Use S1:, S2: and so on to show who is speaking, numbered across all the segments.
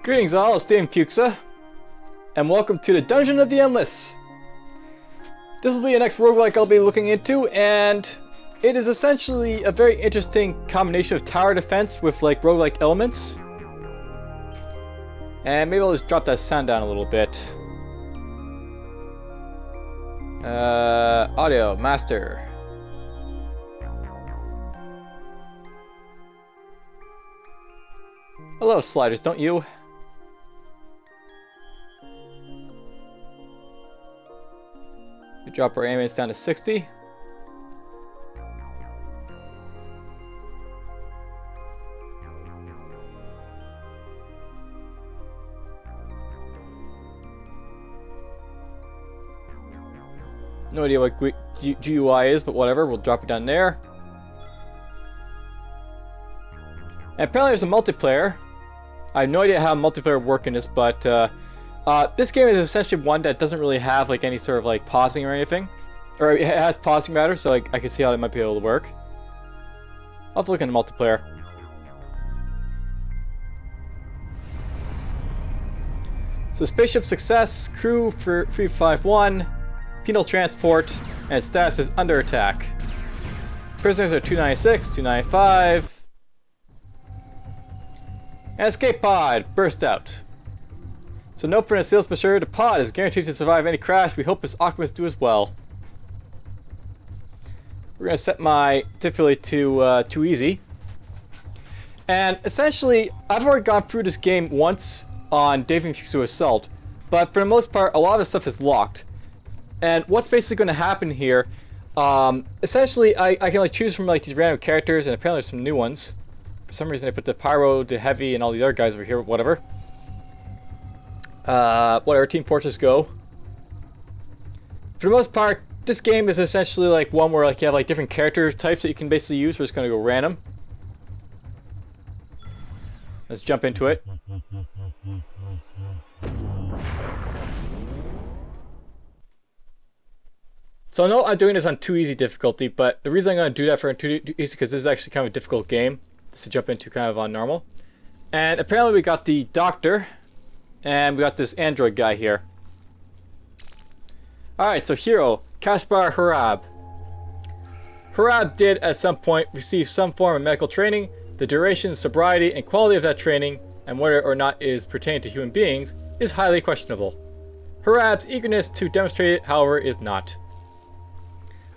S1: Greetings all, it's DFuxa, and welcome to the Dungeon of the Endless. This will be the next roguelike I'll be looking into, and it is essentially a very interesting combination of tower defense with like roguelike elements. And maybe I'll just drop that sound down a little bit. Audio, master. Hello, sliders, don't you? We drop our aim down to 60. No idea what GUI is, but whatever, we'll drop it down there. And apparently there's a multiplayer. I have no idea how multiplayer works in this, but this game is essentially one that doesn't really have like any sort of like pausing or anything. Or it has pausing rather, so like, I can see how it might be able to work. I'll have to look into multiplayer. So spaceship success, crew for 351, penal transport, and status is under attack. Prisoners are 296, 295. And escape pod, burst out. So no print sales for sure, the pod is guaranteed to survive any crash. We hope its occupants do as well. We're going to set my difficulty to too easy. And essentially, I've already gone through this game once on DFuxa Assault, but for the most part, a lot of the stuff is locked. And what's basically going to happen here, essentially, I can like choose from like these random characters, and apparently there's some new ones. For some reason, I put the Pyro, the Heavy, and all these other guys over here, whatever. Whatever, Team Fortress go. For the most part, this game is essentially like one where like you have like different character types that you can basically use. We're just going to go random. Let's jump into it. So I know I'm doing this on too easy difficulty, but the reason I'm going to do that for too easy is because this is actually kind of a difficult game to jump into kind of on normal. And apparently we got the Doctor, and we got this android guy here. Alright, so hero, Kaspar Harab. Harab did at some point receive some form of medical training. The duration, sobriety, and quality of that training, and whether or not it is pertaining to human beings, is highly questionable. Harab's eagerness to demonstrate it, however, is not.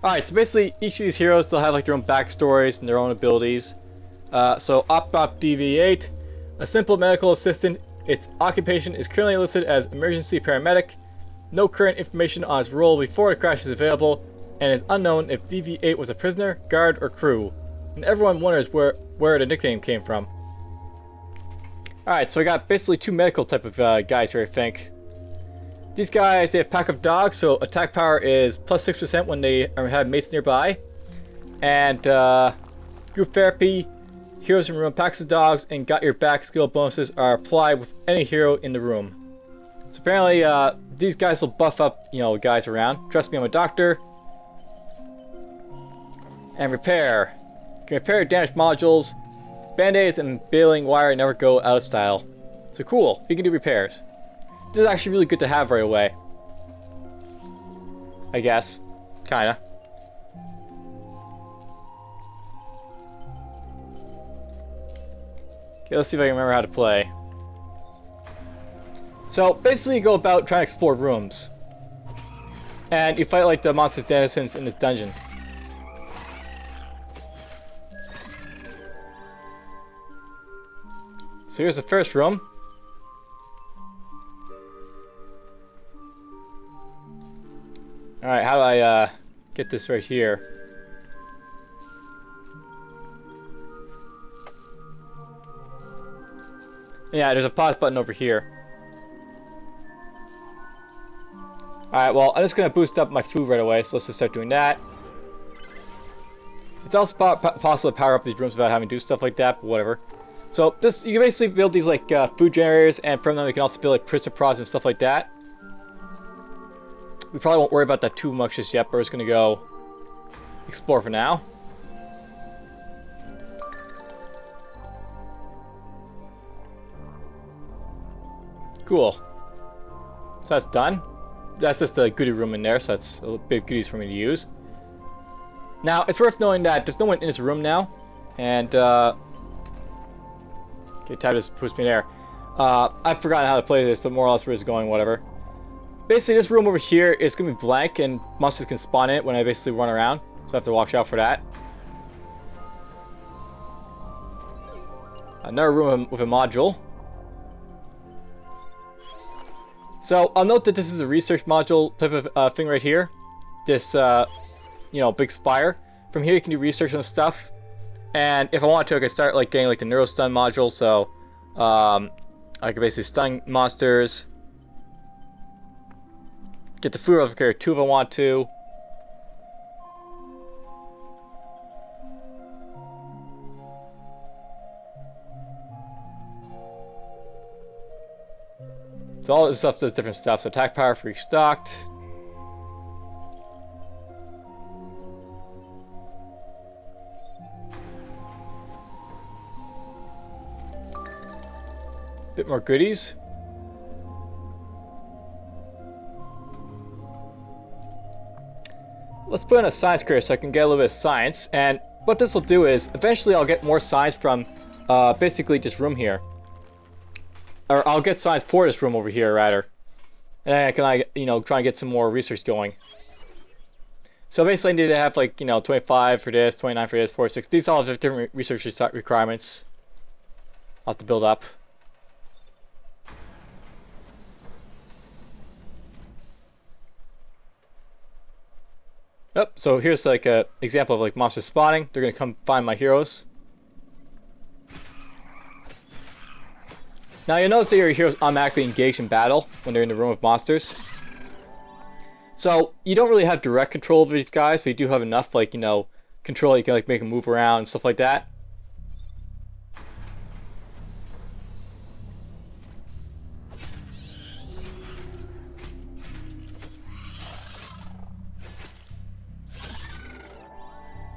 S1: Alright, so basically each of these heroes, they'll have like their own backstories and their own abilities. So Opbot DV8, a simple medical assistant. Its occupation is currently listed as emergency paramedic. No current information on its role before the crash is available, and it is unknown if DV8 was a prisoner, guard, or crew. And everyone wonders where the nickname came from. Alright, so we got basically two medical type of guys here, I think. These guys, they have pack of dogs, so attack power is plus 6% when they have mates nearby. And group therapy, heroes in room, packs of dogs, and got your back skill bonuses are applied with any hero in the room. So apparently these guys will buff up, you know, guys around. Trust me, I'm a doctor. And repair. You can repair damaged modules. Band-aids and baling wire never go out of style. So cool, you can do repairs. This is actually really good to have right away. I guess. Kinda. Okay, let's see if I can remember how to play. So, basically you go about trying to explore rooms. And you fight like the monsters denizens in this dungeon. So here's the first room. Alright, how do I get this right here? Yeah, there's a pause button over here. Alright, well, I'm just going to boost up my food right away, so let's just start doing that. It's also possible to power up these rooms without having to do stuff like that, but whatever. So, you can basically build these like food generators, and from them you can also build like prisoner pods and stuff like that. We probably won't worry about that too much just yet, but we're just going to go explore for now. Cool. So that's done. That's just a goodie room in there, so that's a big goodies for me to use. Now, it's worth knowing that there's no one in this room now. And, okay, Tab just pushed me there. I've forgotten how to play this, but more or less where it's going, whatever. Basically, this room over here is going to be blank, and monsters can spawn in it when I basically run around. So I have to watch out for that. Another room with a module. So I'll note that this is a research module type of thing right here. This, you know, big spire. From here you can do research on stuff. And if I want to, I can start like getting like the neurostun module. So I can basically stun monsters. Get the food replicator 2 if I want to. So all this stuff does different stuff. So attack power for restocked. Bit more goodies. Let's put in a science career so I can get a little bit of science. And what this will do is eventually I'll get more science from basically this room here. Or I'll get science for this room over here, rather. And I can, you know, try and get some more research going. So basically I need to have, like, you know, 25 for this, 29 for this, 46. These all have different research requirements. I'll have to build up. Yep, so here's like a example of like monsters spawning. They're gonna come find my heroes. Now you'll notice that your heroes automatically engage in battle when they're in the room with monsters. So you don't really have direct control over these guys, but you do have enough, like, you know, control. You can like make them move around and stuff like that.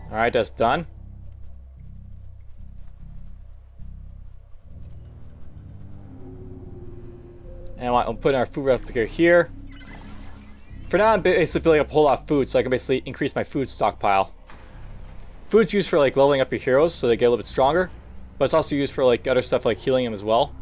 S1: Alright, that's done. And I'll put in our food replicator here. For now, I'm basically building up a whole lot of food, so I can basically increase my food stockpile. Food's used for like leveling up your heroes, so they get a little bit stronger. But it's also used for like other stuff like healing them as well.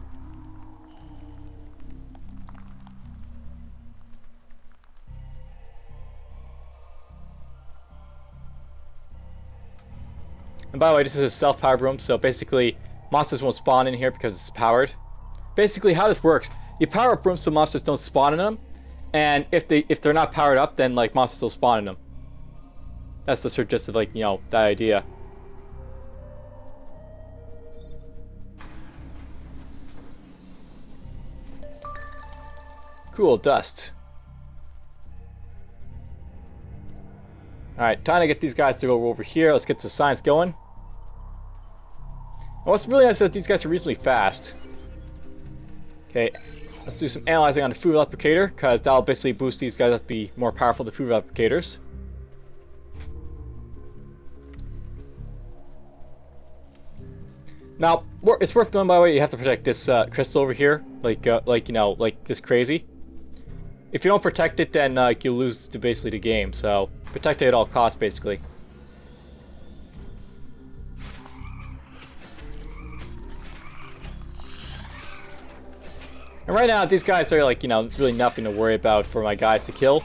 S1: And by the way, this is a self-powered room, so basically monsters won't spawn in here because it's powered. Basically, how this works, you power up rooms so monsters don't spawn in them, and if they're not powered up, then like monsters will spawn in them. That's the sort of just like, you know, that idea. Cool, dust. Alright, time to get these guys to go over here. Let's get the science going. And what's really nice is that these guys are reasonably fast. Okay, let's do some analyzing on the food replicator, because that'll basically boost these guys up to be more powerful than food replicators. Now, it's worth knowing, by the way, you have to protect this crystal over here, like you know, like this crazy. If you don't protect it, then you'll lose to basically the game. So protect it at all costs, basically. And right now, these guys are like, you know, really nothing to worry about for my guys to kill.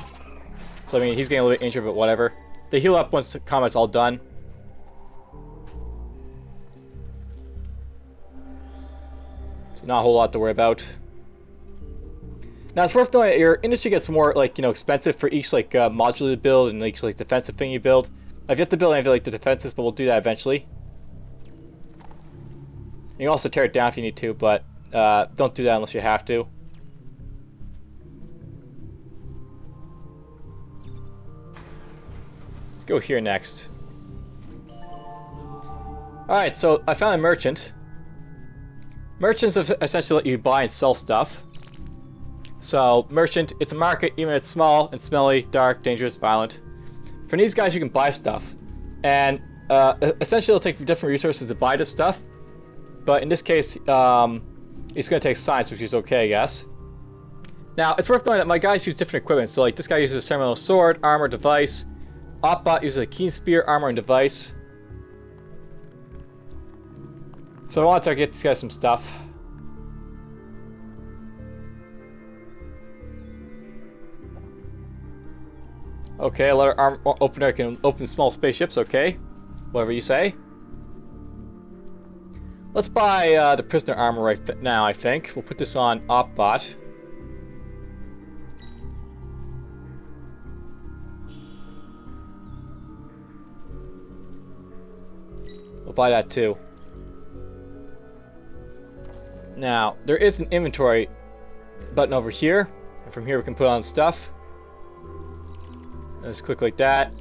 S1: So I mean, he's getting a little bit injured, but whatever. They heal up once the combat's all done. So not a whole lot to worry about. Now it's worth knowing that your industry gets more, like, you know, expensive for each like module you build and each like defensive thing you build. I've yet to build any of like the defenses, but we'll do that eventually. You can also tear it down if you need to, but don't do that unless you have to. Let's go here next. Alright, so I found a merchant. Merchants essentially let you buy and sell stuff. So, merchant, it's a market, even if it's small and smelly, dark, dangerous, violent. For these guys, you can buy stuff. And essentially, it'll take different resources to buy this stuff. But in this case, it's going to take science, which is okay, I guess. Now, it's worth noting that my guys use different equipment. So, like, this guy uses a ceremonial sword, armor, device. Opbot uses a keen spear, armor, and device. So I want to get these guys some stuff. Okay, a letter armor opener can open small spaceships. Okay, whatever you say. Let's buy the prisoner armor right now, I think. We'll put this on Opbot. We'll buy that too. Now, there is an inventory button over here. And from here we can put on stuff. Let's click like that.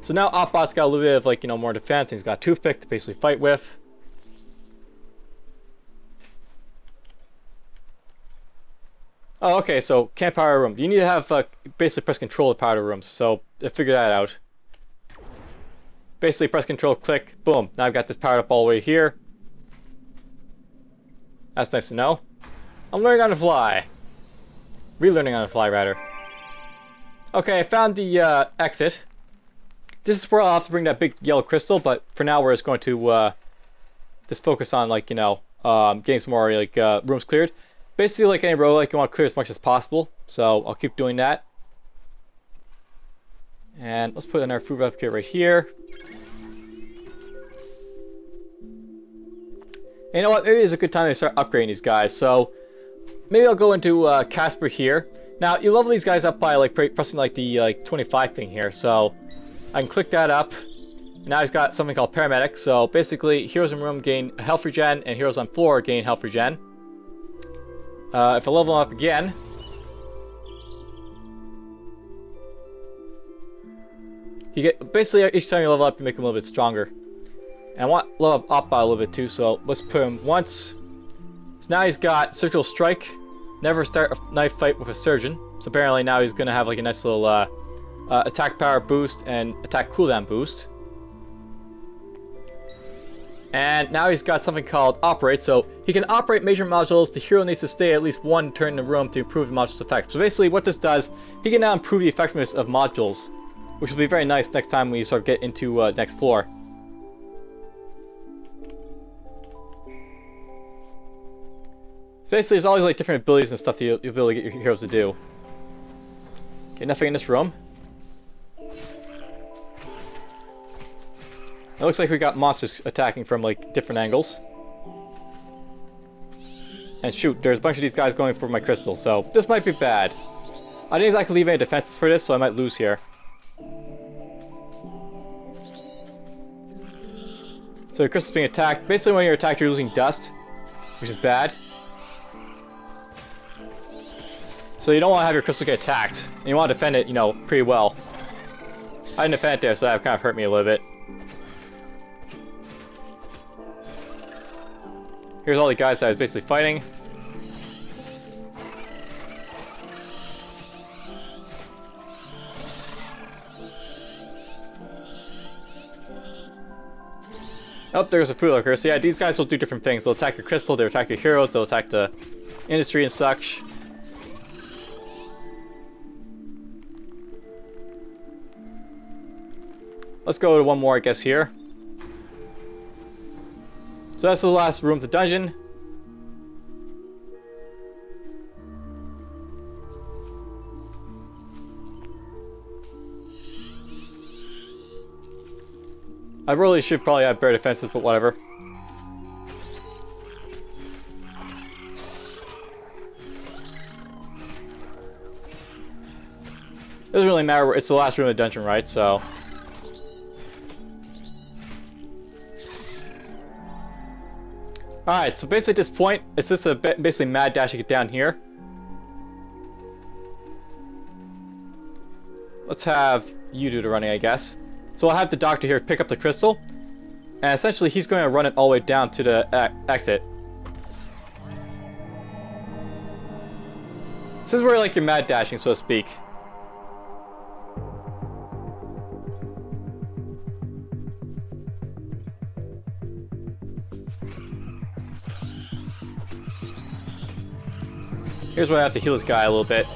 S1: So now Opbot's got a little bit of, like, you know, more defense. He's got a toothpick to basically fight with. Oh, okay, so can't power a room. You need to have basically press control to power the rooms. So figure that out. Basically press control, click, boom. Now I've got this powered up all the way here. That's nice to know. I'm learning on the fly. Relearning on the fly, rather. Okay, I found the exit. This is where I'll have to bring that big yellow crystal, but for now we're just going to just focus on, like, you know, getting some more, like, rooms cleared. Basically, like any row, like, you want to clear as much as possible. So I'll keep doing that. And let's put in our food replicator right here. And you know what? Maybe it's a good time to start upgrading these guys. So maybe I'll go into Casper here. Now you level these guys up by like pressing like the 25 thing here. So I can click that up. And now he's got something called paramedic. So basically, heroes in room gain health regen, and heroes on floor gain health regen. If I level them up again, you get basically each time you level up, you make them a little bit stronger. And I want to level up by a little bit too, so let's put him once. So now he's got surgical strike, never start a knife fight with a surgeon. So apparently now he's gonna have like a nice little attack power boost and attack cooldown boost. And now he's got something called Operate, so he can operate major modules. The hero needs to stay at least one turn in the room to improve the module's effect. So basically what this does, he can now improve the effectiveness of modules, which will be very nice next time we sort of get into next floor. So basically there's always like different abilities and stuff that you'll be able to get your heroes to do. Okay, nothing in this room. It looks like we got monsters attacking from like different angles. And shoot, there's a bunch of these guys going for my crystal, so this might be bad. I didn't exactly leave any defenses for this, so I might lose here. So your crystal's being attacked. Basically when you're attacked, you're losing dust, which is bad. So you don't want to have your crystal get attacked. And you want to defend it, you know, pretty well. I didn't defend it there, so that kind of hurt me a little bit. Here's all the guys that I was basically fighting. Oh, there's a food lurker. So yeah, these guys will do different things. They'll attack your crystal, they'll attack your heroes, they'll attack the industry and such. Let's go to one more, I guess, here. So that's the last room of the dungeon. I really should probably have better defenses, but whatever. Doesn't really matter, it's the last room of the dungeon, right? So alright, so basically at this point, it's just a basically mad dash to get down here. Let's have you do the running, I guess. So I'll have the doctor here pick up the crystal. And essentially he's going to run it all the way down to the exit. This is where like you're mad dashing, so to speak. Here's where I have to heal this guy a little bit.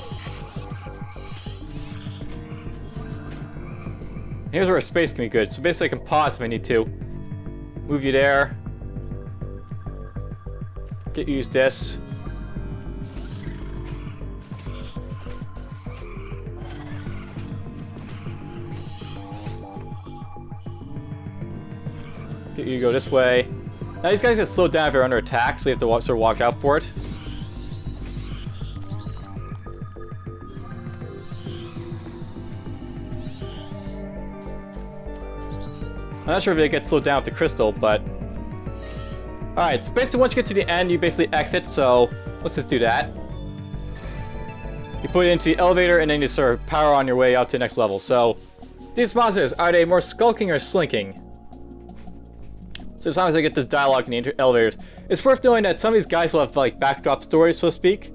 S1: Here's where space can be good. So basically I can pause if I need to. Move you there. Use this. Get you to go this way. Now these guys get slowed down if they're under attack, so you have to sort of watch out for it. I'm not sure if they get slowed down with the crystal, but... Alright, so basically once you get to the end, you basically exit, so let's just do that. You put it into the elevator, and then you sort of power on your way out to the next level. So, these monsters, are they more skulking or slinking? So as long as I get this dialogue in the elevators, it's worth knowing that some of these guys will have like backdrop stories, so to speak,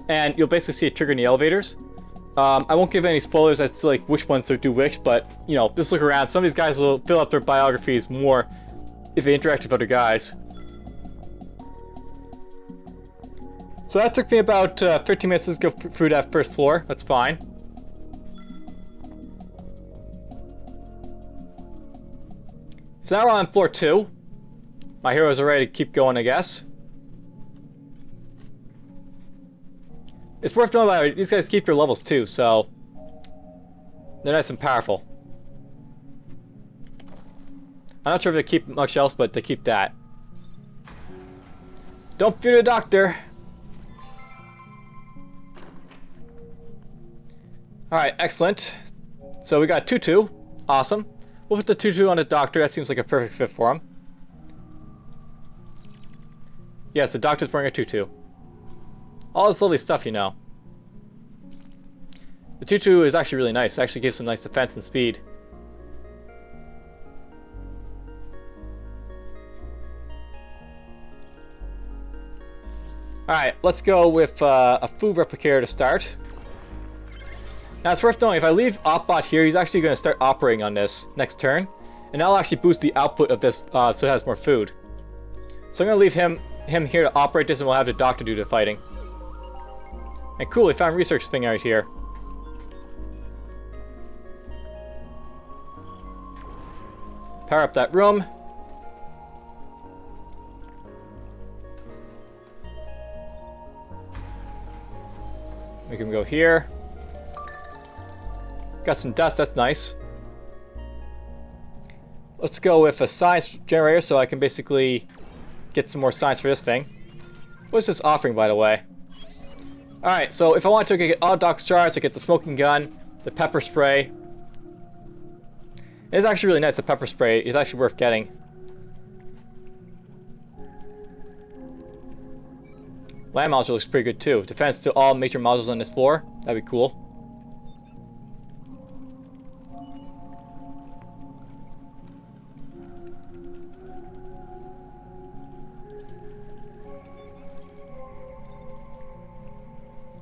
S1: and you'll basically see it trigger in the elevators. I won't give any spoilers as to like which ones to do which, but you know, just look around. Some of these guys will fill up their biographies more if they interact with other guys. So that took me about 15 minutes to go through that first floor. That's fine. So now we're on floor 2. My heroes are ready to keep going, I guess. It's worth knowing about it. These guys keep their levels too, so they're nice and powerful. I'm not sure if they keep much else, but they keep that. Don't fear the doctor. Alright, excellent. So we got Tutu. Awesome. We'll put the Tutu on the doctor. That seems like a perfect fit for him. Yes, the doctor's wearing a tutu. All this lovely stuff, you know. The tutu is actually really nice. It actually gives some nice defense and speed. Alright, let's go with a food replicator to start. Now it's worth knowing, if I leave Opbot here, he's actually going to start operating on this next turn. And that'll actually boost the output of this so it has more food. So I'm going to leave him here to operate this, and we'll have the doctor do the fighting. And cool, we found research thing right here. Power up that room. Make him go here. Got some dust, that's nice. Let's go with a science generator so I can basically get some more science for this thing. What's this offering, by the way? Alright, so if I want to get all Doc's jars, I get the smoking gun, the pepper spray. It's actually really nice, the pepper spray is actually worth getting. Land module looks pretty good too. Defense to all major modules on this floor. That'd be cool.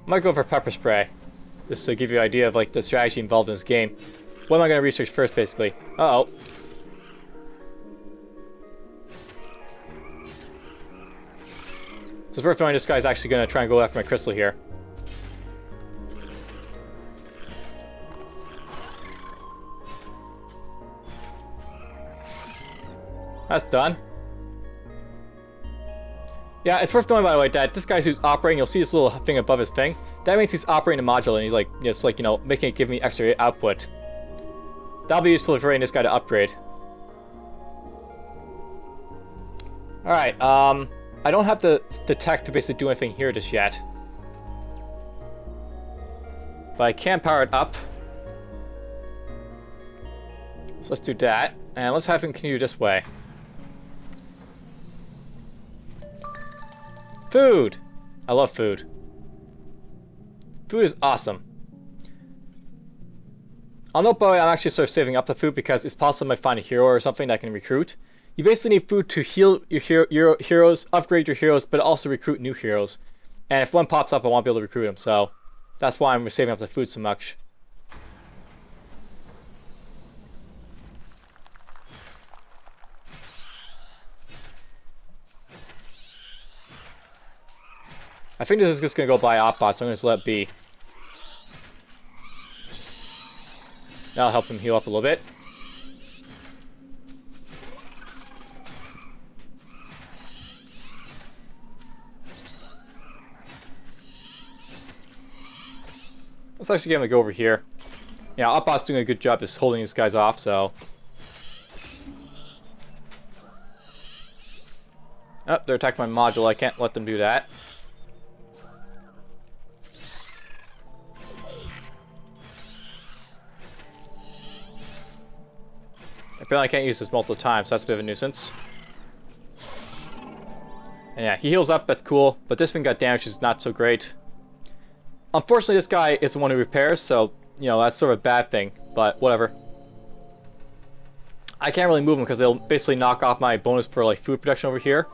S1: I might go for pepper spray. This to give you an idea of like the strategy involved in this game. What am I going to research first, basically? Uh-oh. So it's worth knowing this guy's actually going to try and go after my crystal here. That's done. Yeah, it's worth knowing, by the way, that this guy's who's operating, you'll see this little thing above his thing. That means he's operating a module, and he's like, it's like, you know, making it give me extra output. That'll be useful for getting this guy to upgrade. Alright, I don't have the tech to basically do anything here just yet. But I can power it up. So let's do that. And let's have him continue this way. Food! I love food. Food is awesome. On Opbot, I'm actually sort of saving up the food because it's possible I might find a hero or something that I can recruit. You basically need food to heal your heroes, upgrade your heroes, but also recruit new heroes. And if one pops up, I won't be able to recruit him, so that's why I'm saving up the food so much. I think this is just going to go by Opbot, so I'm going to just let it be. That'll help him heal up a little bit. Let's actually get him to go over here. Yeah, Opbot's doing a good job just holding these guys off, so... Oh, they're attacking my module. I can't let them do that. Apparently I can't use this multiple times, so that's a bit of a nuisance. And yeah, he heals up, that's cool. But this one got damaged, which is not so great. Unfortunately, this guy is the one who repairs, so, you know, that's sort of a bad thing. But, whatever. I can't really move them because they'll basically knock off my bonus for, like, food production over here.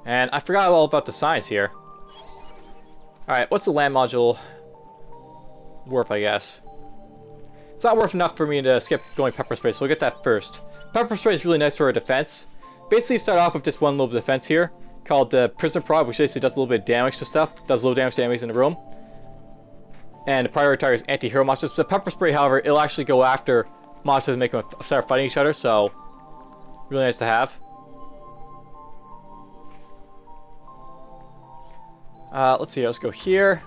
S1: And I forgot all about the science here. Alright, what's the land module worth, I guess? It's not worth enough for me to skip going pepper spray, so we'll get that first. Pepper spray is really nice for our defense. Basically, you start off with just one little bit of defense here, called the Prisoner Prod, which basically does a little bit of damage to stuff. Does low damage to enemies in the room. And the prioritizes anti-hero monsters. The pepper spray, however, it'll actually go after monsters and make them start fighting each other, so really nice to have. Let's see, let's go here.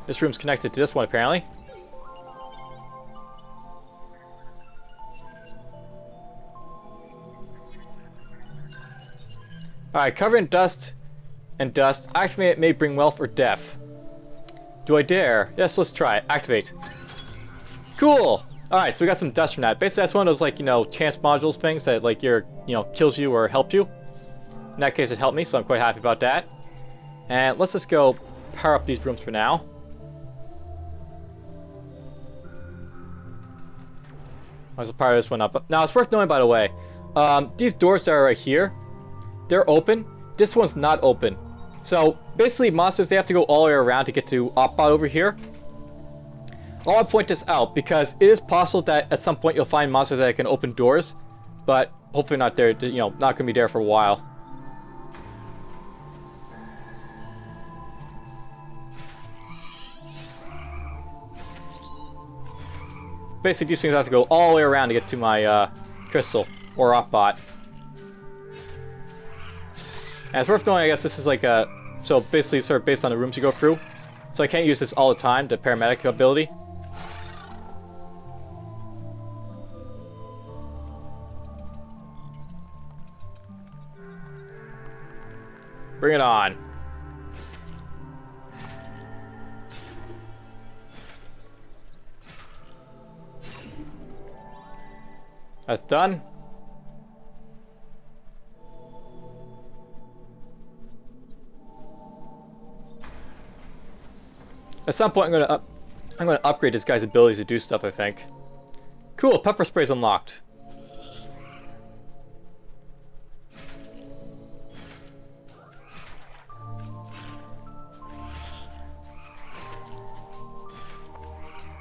S1: This room's connected to this one, apparently. Alright, covered in dust and dust. Activate it may bring wealth or death. Do I dare? Yes, let's try it. Activate. Cool! Alright, so we got some dust from that. Basically, that's one of those, like, you know, chance modules things that, like, kills you or helped you. In that case, it helped me, so I'm quite happy about that. And let's just go power up these rooms for now. I'll just power this one up. Now, it's worth knowing, by the way, these doors that are right here, they're open. This one's not open. So, basically, monsters, they have to go all the way around to get to Opbot over here. I want to point this out, because it is possible that at some point you'll find monsters that can open doors, but hopefully not there, you know, not going to be there for a while. Basically, these things have to go all the way around to get to my crystal, or Opbot. And it's worth knowing, I guess this is like a... So basically sort of based on the rooms you go through. So I can't use this all the time, the paramedic ability. Bring it on. That's done. At some point, I'm gonna upgrade this guy's abilities to do stuff, I think. Cool, pepper spray's unlocked.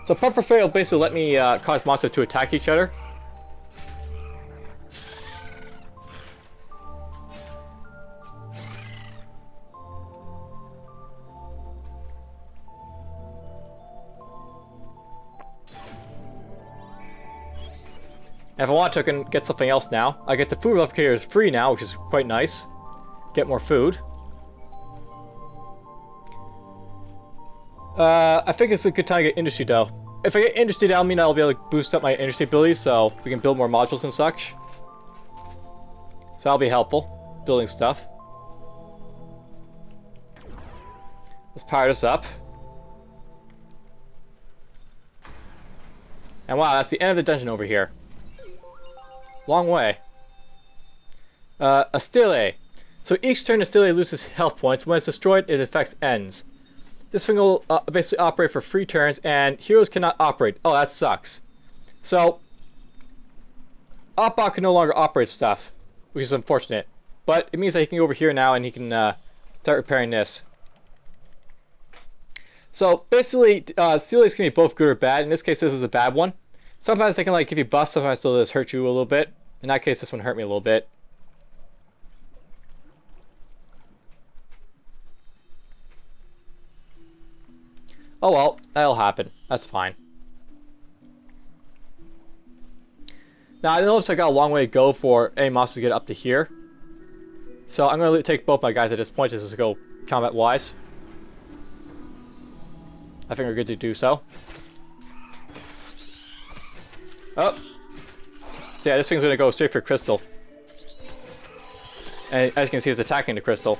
S1: So pepper spray will basically let me cause monsters to attack each other. And if I want to, I can get something else now. I get the food replicators free now, which is quite nice. Get more food. I think it's a good time to get industry though. If I get industry down, I mean I'll be able to boost up my industry abilities, so we can build more modules and such. So that'll be helpful, building stuff. Let's power this up. And wow, that's the end of the dungeon over here. Long way. Astile. So each turn Astile loses health points. When it's destroyed, it affects ends. This thing will basically operate for 3 turns, and heroes cannot operate. Oh, that sucks. So, Opbot can no longer operate stuff, which is unfortunate. But it means that he can go over here now, and he can start repairing this. So, basically, Astiles can be both good or bad. In this case, this is a bad one. Sometimes they can like give you buffs, sometimes they'll just hurt you a little bit. In that case, this one hurt me a little bit. Oh well, that'll happen. That's fine. Now, I noticed I got a long way to go for any monsters to get up to here. So I'm going to take both my guys at this point just to go combat-wise. I think we're good to do so. Oh! So yeah, this thing's going to go straight for Crystal. And as you can see, it's attacking the Crystal.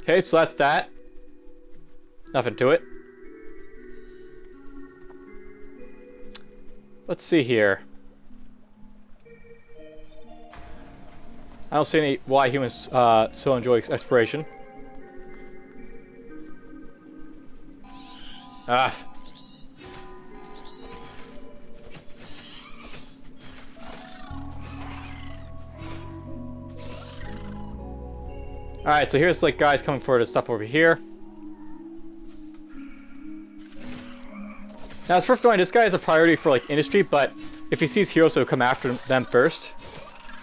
S1: Okay, so that's that. Nothing to it. Let's see here. I don't see any why humans so enjoy exploration. Ah. Alright, so here's like guys coming for the stuff over here. Now, it's worth knowing this guy is a priority for like industry, but if he sees heroes, he'll come after them first.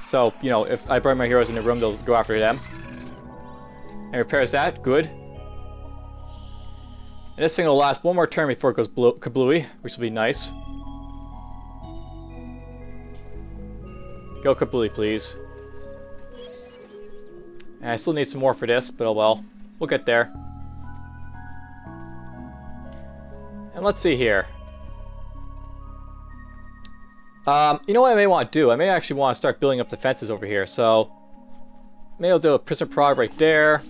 S1: So, you know, if I burn my heroes in the room, they'll go after them. And repairs that, good. And this thing will last one more turn before it goes kablooey, which will be nice. Go kablooey, please. And I still need some more for this, but oh well. We'll get there. And let's see here. You know what I may want to do? I may actually want to start building up the fences over here. So, maybe I'll do a prison prod right there.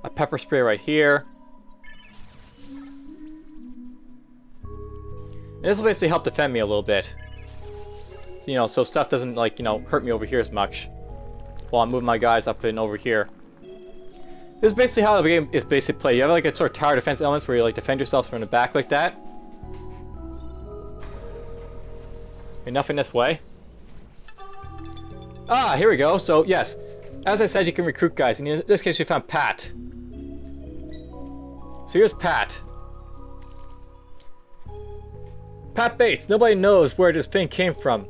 S1: A pepper spray right here. And this will basically help defend me a little bit. So, you know, so stuff doesn't, like, you know, hurt me over here as much. While I'm moving my guys up and over here. This is basically how the game is basically played. You have like a sort of tower defense elements where you like defend yourself from the back like that. Enough in this way. Ah, here we go. So yes, as I said, you can recruit guys. And in this case, we found Pat. So here's Pat. Pat Bates. Nobody knows where this thing came from,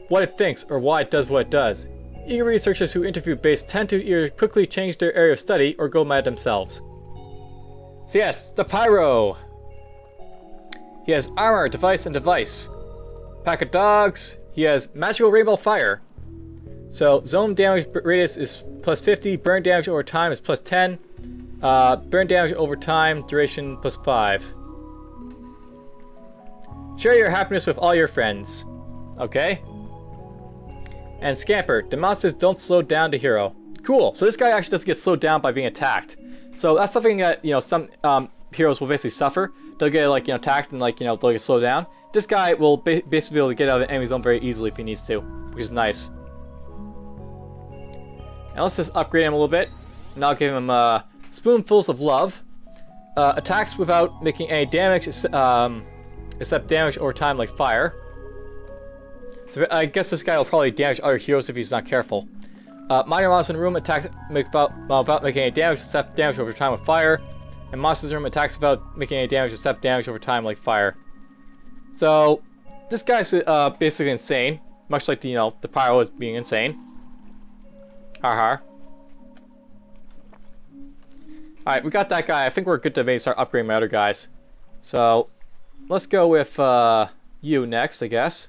S1: what it thinks, or why it does what it does. Eager researchers who interview Bates tend to either quickly change their area of study or go mad themselves. So yes, the Pyro. He has armor, device, and device. Pack of dogs. He has magical rainbow fire. So zone damage radius is plus 50. Burn damage over time is plus 10. Burn damage over time duration plus 5. Share your happiness with all your friends. Okay. And Scamper. The monsters don't slow down the hero. Cool. So this guy actually doesn't get slowed down by being attacked. So that's something that, you know, some heroes will basically suffer. They'll get, like, you know, attacked and, like, you know, they'll get slowed down. This guy will basically be able to get out of the enemy zone very easily if he needs to, which is nice. And let's just upgrade him a little bit. And I'll give him spoonfuls of love. Attacks without making any damage, except damage over time like fire. So I guess this guy will probably damage other heroes if he's not careful. Minor monsters in the room attacks without making any damage except damage over time with fire. And monsters in the room attacks without making any damage except damage over time like fire. So this guy's basically insane, much like the, you know, the Pyro is being insane. Har. Alright, we got that guy. I think we're good to maybe start upgrading my other guys. So let's go with you next, I guess.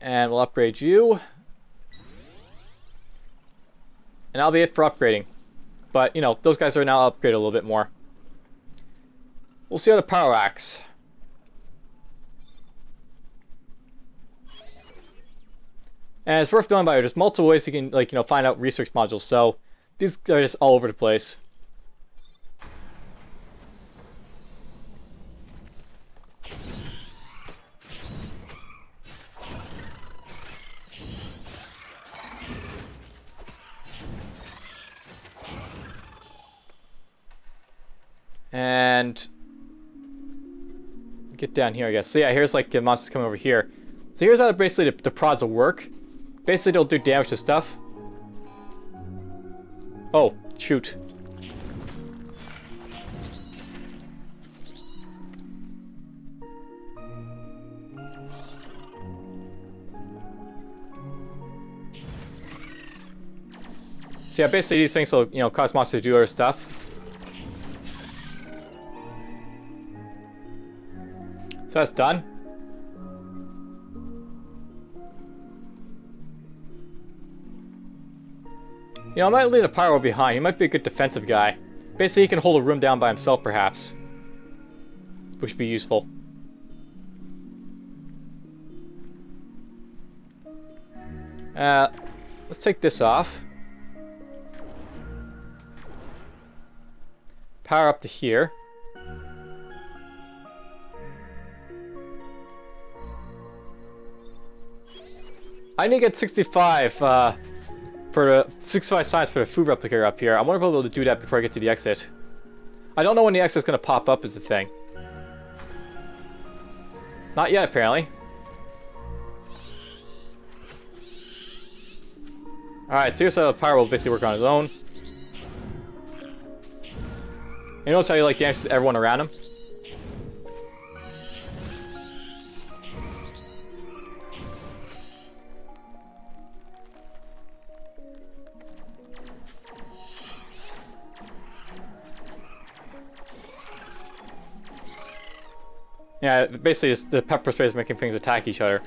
S1: And we'll upgrade you. And that'll be it for upgrading. But, you know, those guys are now upgraded a little bit more. We'll see how the Pyro acts. And it's worth knowing about it. There's multiple ways you can, like, you know, find out research modules. So these are just all over the place. And get down here, I guess. So yeah, here's like the monsters coming over here. So here's how basically the prods will work. Basically, they'll do damage to stuff. Oh, shoot. So yeah, basically these things will, you know, cause monsters to do other stuff. So that's done. You know, I might leave the Pyro behind. He might be a good defensive guy. Basically, he can hold a room down by himself, perhaps. Which would be useful. Let's take this off. Power up to here. I need to get 65 for the 65 science for the food replicator up here. I wonder if I'll be able to do that before I get to the exit. I don't know when the exit's going to pop up is the thing. Not yet, apparently. Alright, so here's how Pyro will basically work on his own. You notice how he like dances everyone around him? Yeah, basically it's the pepper spray is making things attack each other.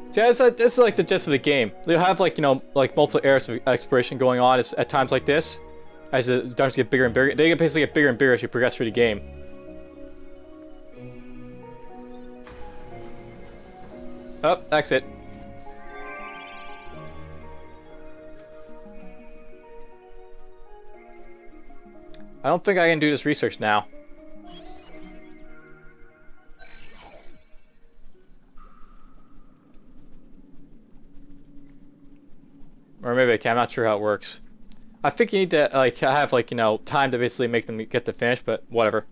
S1: So yeah, this is like the gist of the game. You'll have like, you know, like multiple areas of exploration going on at times like this. As the dungeons get bigger and bigger. They basically get bigger and bigger as you progress through the game. Oh, exit. I don't think I can do this research now. Or maybe I can, I'm not sure how it works. I think you need to like have like, you know, time to basically make them get to finish, but whatever.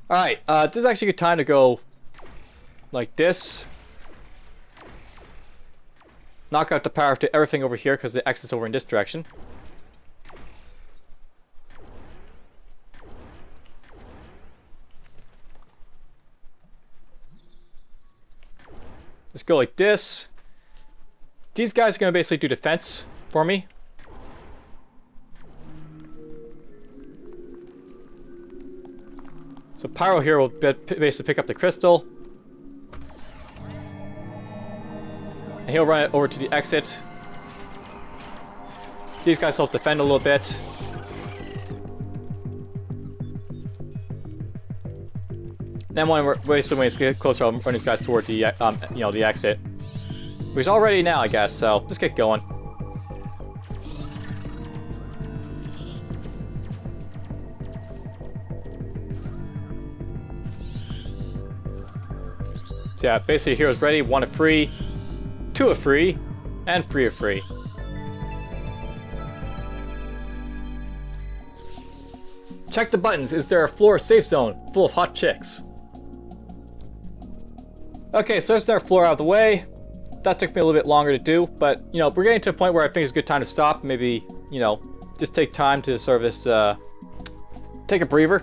S1: Alright, this is actually a good time to go like this. Knock out the power to everything over here because the exit's over in this direction. Let's go like this. These guys are going to basically do defense for me. So Pyro here will basically pick up the crystal. And he'll run it over to the exit. These guys will defend a little bit. Then when we get closer, I'll run these guys toward the you know, the exit. Which is all ready now, I guess. So let's get going. So yeah, basically heroes ready. 1 are free, 2 are free, and 3 are free. Check the buttons. Is there a floor safe zone full of hot chicks? Okay, so there's our floor out of the way. That took me a little bit longer to do, but, you know, we're getting to a point where I think it's a good time to stop. Maybe, you know, just take time to sort of just, take a breather.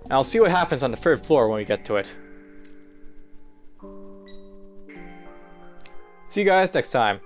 S1: And I'll see what happens on the 3rd floor when we get to it. See you guys next time.